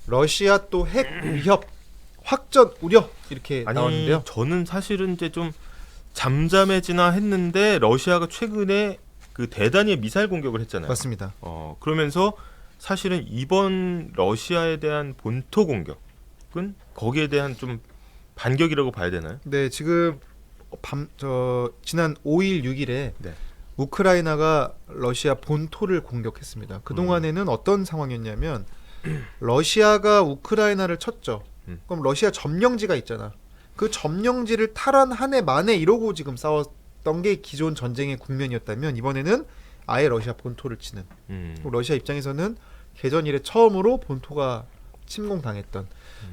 러시아 또 핵 위협 확전 우려 이렇게 나왔는데요. 저는 사실은 이제 좀 잠잠해지나 했는데 러시아가 최근에 그 대단히 미사일 공격을 했잖아요. 맞습니다. 그러면서 사실은 이번 러시아에 대한 본토 공격은 거기에 대한 좀 반격이라고 봐야 되나요? 네, 지금 지난 5일 6일에 네. 우크라이나가 러시아 본토를 공격했습니다. 그동안에는 어떤 상황이었냐면 러시아가 우크라이나를 쳤죠. 그럼 러시아 점령지가 있잖아. 그 점령지를 탈환하네 마네 이러고 지금 싸웠던 게 기존 전쟁의 국면이었다면 이번에는 아예 러시아 본토를 치는. 러시아 입장에서는 개전 이래 처음으로 본토가 침공당했던.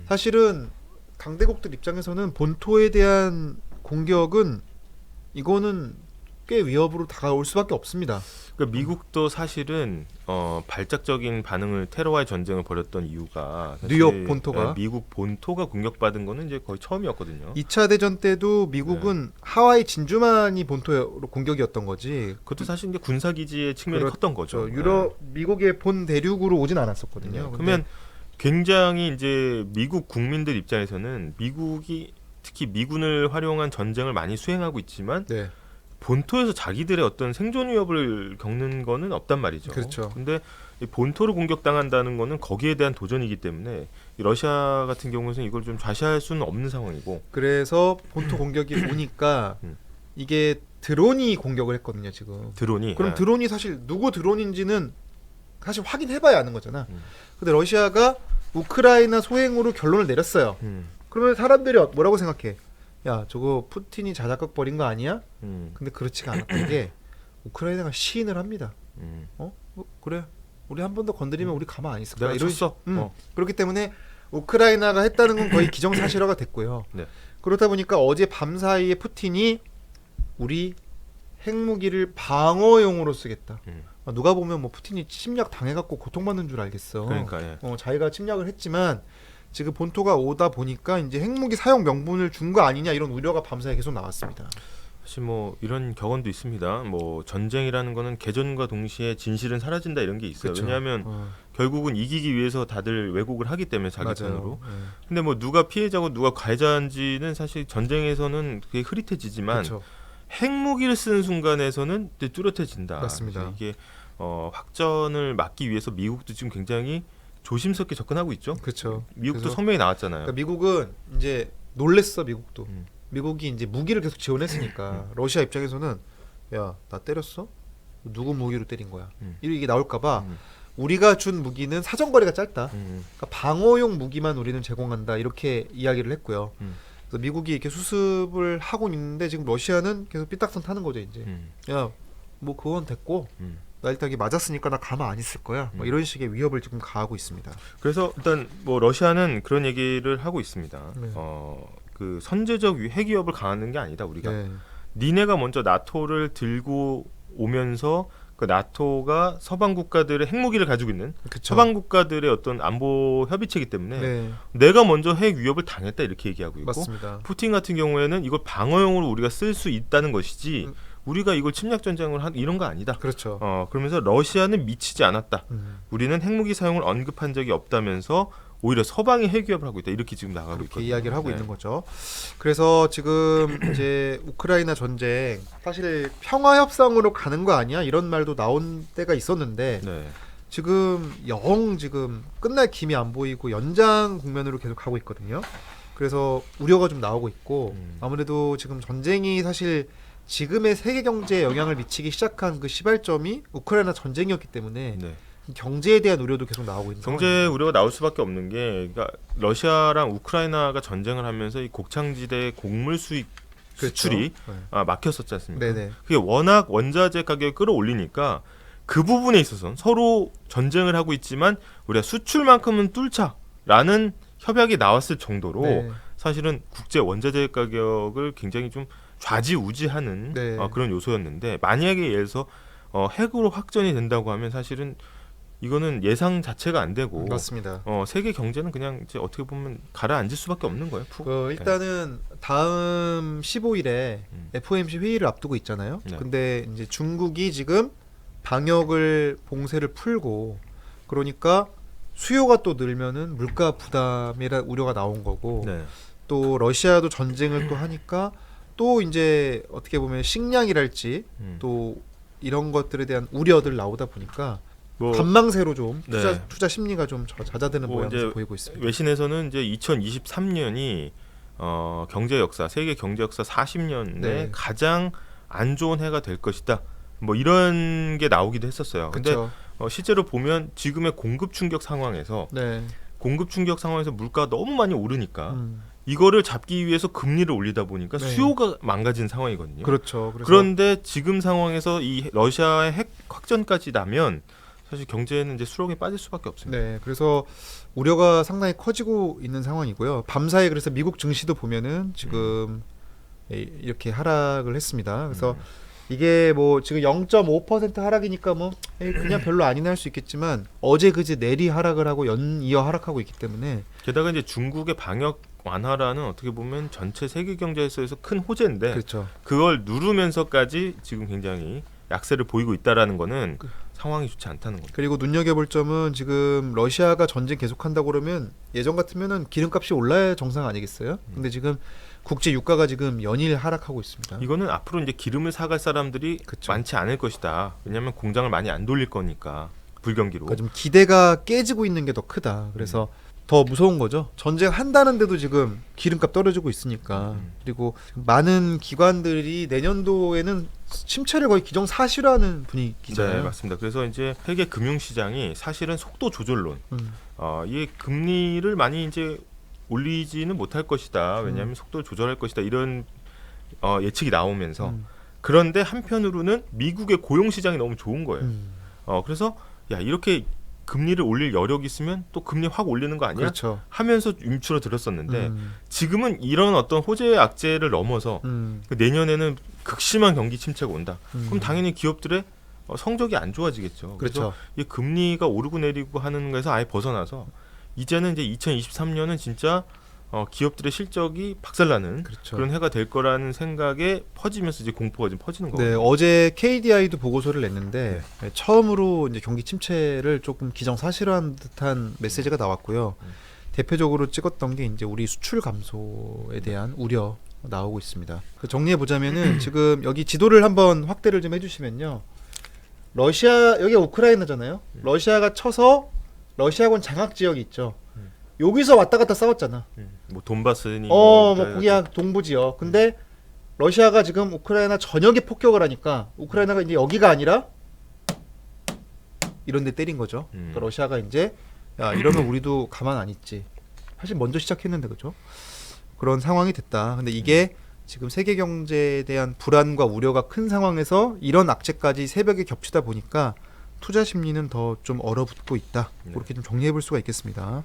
사실은 강대국들 입장에서는 본토에 대한 공격은 이거는 꽤 위협으로 다가올 수밖에 없습니다. 그러니까 미국도 사실은 발작적인 반응을 테러와의 전쟁을 벌였던 이유가 뉴욕 본토가 미국 본토가 공격받은 거는 이제 거의 처음이었거든요. 2차 대전 때도 미국은 하와이 진주만이 본토로 공격이었던 거지. 그것도 사실 이제 군사 기지의 측면이 컸던 거죠. 유럽 미국의 본 대륙으로 오진 않았었거든요. 그러면 굉장히 이제 미국 국민들 입장에서는 미국이 특히 미군을 활용한 전쟁을 많이 수행하고 있지만 네. 본토에서 자기들의 어떤 생존 위협을 겪는 거는 없단 말이죠. 그렇죠. 근데 이 본토를 공격당한다는 거는 거기에 대한 도전이기 때문에 이 러시아 같은 경우에는 이걸 좀 좌시할 수는 없는 상황이고. 그래서 본토 공격이 오니까 이게 드론이 공격을 했거든요, 지금. 드론이. 그럼 드론이 사실 누구 드론인지는 사실 확인해봐야 아는 거잖아. 근데 러시아가 우크라이나 소행으로 결론을 내렸어요. 그러면 사람들이 뭐라고 생각해? 야, 저거 푸틴이 자작극 벌인 거 아니야? 근데 그렇지가 않았던 게 우크라이나가 시인을 합니다. 그래, 우리 한 번 더 건드리면 우리 가만 안 있을 거야. 내가 쳤어. 그렇기 때문에 우크라이나가 했다는 건 거의 기정사실화가 됐고요. 네. 그렇다 보니까 어제 밤 사이에 푸틴이 우리 핵무기를 방어용으로 쓰겠다. 누가 보면 뭐 푸틴이 침략 당해갖고 고통받는 줄 알겠어. 그러니까 자기가 침략을 했지만 지금 본토가 오다 보니까 이제 핵무기 사용 명분을 준 거 아니냐 이런 우려가 밤사이 계속 나왔습니다. 사실 뭐 이런 격언도 있습니다. 뭐 전쟁이라는 거는 개전과 동시에 진실은 사라진다 이런 게 있어요. 그쵸. 왜냐하면 결국은 이기기 위해서 다들 왜곡을 하기 때문에 자기 편으로. 근데 뭐 누가 피해자고 누가 가해자인지는 사실 전쟁에서는 그게 흐릿해지지만 그쵸. 핵무기를 쓰는 순간에서는 뚜렷해진다. 맞습니다. 이게 확전을 막기 위해서 미국도 지금 굉장히 조심스럽게 접근하고 있죠. 그렇죠. 미국도 성명이 나왔잖아요. 그러니까 미국은 이제 놀랬어. 미국도. 미국이 이제 무기를 계속 지원했으니까 러시아 입장에서는 야, 나 때렸어? 누구 무기로 때린 거야? 이게 나올까봐 우리가 준 무기는 사정거리가 짧다. 그러니까 방어용 무기만 우리는 제공한다. 이렇게 이야기를 했고요. 그래서 미국이 이렇게 수습을 하고 있는데 지금 러시아는 계속 삐딱선 타는 거죠 이제. 야, 뭐 그건 됐고. 나 일단 이게 맞았으니까 나 가만 안 있을 거야. 뭐 이런 식의 위협을 지금 가하고 있습니다. 그래서 일단 뭐 러시아는 그런 얘기를 하고 있습니다. 네. 그 선제적 핵 위협을 가하는 게 아니다. 우리가 네. 니네가 먼저 나토를 들고 오면서 그 나토가 서방 국가들의 핵무기를 가지고 있는 그쵸. 서방 국가들의 어떤 안보 협의체이기 때문에 네. 내가 먼저 핵 위협을 당했다 이렇게 얘기하고 있고 맞습니다. 푸틴 같은 경우에는 이걸 방어용으로 우리가 쓸 수 있다는 것이지 우리가 이걸 침략 전쟁을 한 이런 거 아니다. 그렇죠. 그러면서 러시아는 미치지 않았다. 우리는 핵무기 사용을 언급한 적이 없다면서 오히려 서방이 핵 위협을 하고 있다. 이렇게 지금 나가고 그렇게 있거든요. 이야기를 하고 있는 거죠. 그래서 지금 이제 우크라이나 전쟁 사실 평화 협상으로 가는 거 아니야? 이런 말도 나온 때가 있었는데 네. 지금 영 지금 끝날 김이 안 보이고 연장 국면으로 계속 가고 있거든요. 그래서 우려가 좀 나오고 있고 아무래도 지금 전쟁이 사실 지금의 세계 경제에 영향을 미치기 시작한 그 시발점이 우크라이나 전쟁이었기 때문에 네. 경제에 대한 우려도 계속 나오고 있는 경제 상황입니다. 우려가 나올 수밖에 없는 게 그러니까 러시아랑 우크라이나가 전쟁을 하면서 이 곡창지대 곡물 수입 수출이 막혔었지 않습니까? 네네. 그게 워낙 원자재 가격을 끌어올리니까 그 부분에 있어서 서로 전쟁을 하고 있지만 우리가 수출만큼은 뚫자라는 협약이 나왔을 정도로 네. 사실은 국제 원자재 가격을 굉장히 좀 좌지우지하는 네. 그런 요소였는데 만약에 예를 들어서 핵으로 확전이 된다고 하면 사실은 이거는 예상 자체가 안 되고 맞습니다. 세계 경제는 그냥 이제 어떻게 보면 가라앉을 수밖에 없는 거예요. 일단은 다음 15일에 FOMC 회의를 앞두고 있잖아요. 네. 근데 이제 중국이 지금 방역을 봉쇄를 풀고 그러니까 수요가 또 늘면은 물가 부담이라 우려가 나온 거고 네. 또 러시아도 전쟁을 또 하니까 또 이제 어떻게 보면 식량이랄지 또 이런 것들에 대한 우려들 나오다 보니까 뭐 관망세로 좀 네. 투자 심리가 좀 잦아드는 뭐 모양을 이제 보이고 있습니다. 외신에서는 이제 2023년이 경제 역사 세계 경제 역사 40년 내 네. 가장 안 좋은 해가 될 것이다. 뭐 이런 게 나오기도 했었어요. 근데 그렇죠. 실제로 보면 지금의 공급 충격 상황에서 네. 공급 충격 상황에서 물가가 너무 많이 오르니까 음. 이거를 잡기 위해서 금리를 올리다 보니까 네. 수요가 망가진 상황이거든요. 그렇죠. 그래서 그런데 지금 상황에서 이 러시아의 핵 확전까지 나면 사실 경제는 이제 수렁에 빠질 수밖에 없습니다. 네, 그래서 우려가 상당히 커지고 있는 상황이고요. 밤사이 그래서 미국 증시도 보면은 지금 이렇게 하락을 했습니다. 그래서 이게 뭐 지금 0.5% 하락이니까 뭐 그냥 별로 아니나 할 수 있겠지만 어제 그제 내리 하락을 하고 연이어 하락하고 있기 때문에 게다가 이제 중국의 방역 완화라는 어떻게 보면 전체 세계 경제에서 큰 호재인데 그렇죠. 그걸 누르면서까지 지금 굉장히 약세를 보이고 있다라는 거는 상황이 좋지 않다는 겁니다. 그리고 눈여겨볼 점은 지금 러시아가 전쟁 계속한다고 그러면 예전 같으면은 기름값이 올라야 정상 아니겠어요? 근데 지금 국제 유가가 지금 연일 하락하고 있습니다. 이거는 앞으로 이제 기름을 사갈 사람들이 그쵸. 많지 않을 것이다. 왜냐하면 공장을 많이 안 돌릴 거니까 불경기로. 그러니까 좀 기대가 깨지고 있는 게 더 크다. 그래서 더 무서운 거죠. 전쟁 한다는데도 지금 기름값 떨어지고 있으니까. 그리고 많은 기관들이 내년도에는 침체를 거의 기정사실화하는 네, 분위기잖아요. 맞습니다. 그래서 이제 세계 금융 시장이 사실은 속도 조절론, 음. 이 금리를 많이 이제 올리지는 못할 것이다. 왜냐하면 속도를 조절할 것이다. 이런 예측이 나오면서 그런데 한편으로는 미국의 고용 시장이 너무 좋은 거예요. 그래서 야 이렇게 금리를 올릴 여력이 있으면 또 금리 확 올리는 거 아니야? 그렇죠. 하면서 멈추어 들었었는데 지금은 이런 어떤 호재 악재를 넘어서 그 내년에는 극심한 경기 침체가 온다. 그럼 당연히 기업들의 성적이 안 좋아지겠죠. 그래서 그렇죠. 이 금리가 오르고 내리고 하는 거에서 아예 벗어나서 이제는 이제 2023년은 진짜 기업들의 실적이 박살나는 그렇죠. 그런 해가 될 거라는 생각에 퍼지면서 이제 공포가 좀 퍼지는 네, 거거든요. 어제 KDI도 보고서를 냈는데 처음으로 이제 경기 침체를 조금 기정사실화한 듯한 메시지가 나왔고요. 대표적으로 찍었던 게 이제 우리 수출 감소에 대한 우려 나오고 있습니다. 정리해 보자면은 지금 여기 지도를 한번 확대를 좀 해주시면요. 러시아 여기 우크라이나잖아요. 러시아가 쳐서 러시아군 장악 지역이 있죠. 여기서 왔다 갔다 싸웠잖아. 뭐 돈바스니 뭐 거기야 동부 지역. 근데 러시아가 지금 우크라이나 전역에 폭격을 하니까 우크라이나가 이제 여기가 아니라 이런 데 때린 거죠. 그러니까 러시아가 이제 야 이러면 우리도 가만 안 있지. 사실 먼저 시작했는데 그죠? 그런 상황이 됐다. 근데 이게 지금 세계 경제에 대한 불안과 우려가 큰 상황에서 이런 악재까지 새벽에 겹치다 보니까 투자 심리는 더 좀 얼어붙고 있다. 그렇게 좀 정리해 볼 수가 있겠습니다.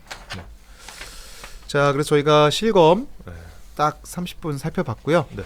자, 그래서 저희가 실검 네. 딱 30분 살펴봤고요. 네.